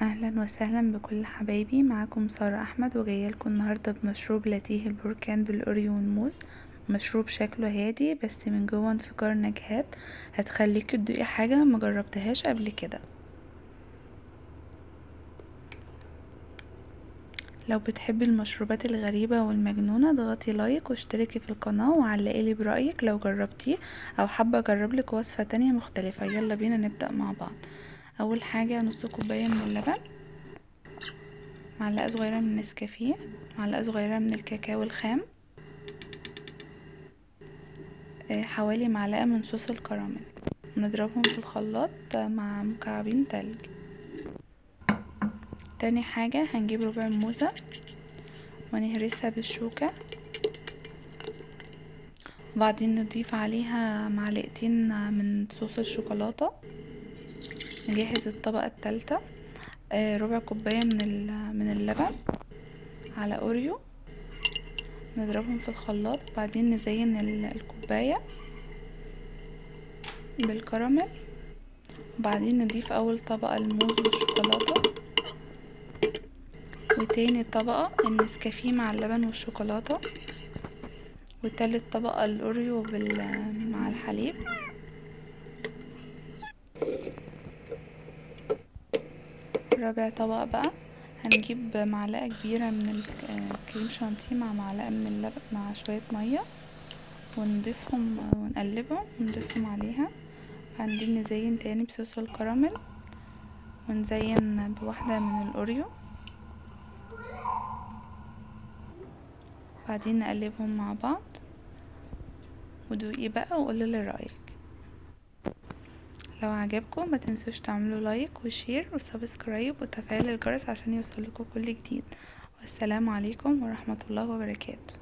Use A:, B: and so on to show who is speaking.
A: اهلا وسهلا بكل حبايبي، معاكم سارة احمد وجايه لكم النهارده بمشروب لاتيه البركان بالاوريو والموز. مشروب شكله هادي بس من جوه انفجار نكهات هتخليك تدوقي حاجه مجربتهاش قبل كده. لو بتحبي المشروبات الغريبه والمجنونه اضغطي لايك واشتركي في القناه وعلقيلي برايك لو جربتيه او حابه اجربلك وصفه تانية مختلفه. يلا بينا نبدا مع بعض. اول حاجه نص كوبايه من اللبن، معلقة صغيرة من النسكافيه، معلقة صغيرة من الكاكاو الخام، حوالي معلقة من صوص الكراميل. نضربهم في الخلاط مع مكعبين تلج. تاني حاجة هنجيب ربع موزة ونهرسها بالشوكة، وبعدين نضيف عليها معلقتين من صوص الشوكولاتة. نجهز الطبقة التالتة، ربع كوباية من اللبن على اوريو، نضربهم في الخلاط. وبعدين نزين الكوباية بالكراميل، وبعدين نضيف اول طبقة الموز والشوكولاتة، وتاني طبقة النسكافيه مع اللبن والشوكولاتة، وتالت طبقة الاوريو مع الحليب. رابع طبقة بقى هنجيب معلقة كبيرة من الكريم شانتيه مع معلقة من اللبن مع شوية مية، ونضيفهم ونقلبهم ونضيفهم عليها. بعدين نزين تاني بصوص الكراميل، ونزين بواحدة من الاوريو، بعدين نقلبهم مع بعض. ودوقي بقى وقولي رأيك. لو عجبكم ما تنسوش تعملوا لايك وشير وسبسكرايب وتفعيل الجرس عشان يوصلكوا كل جديد. والسلام عليكم ورحمة الله وبركاته.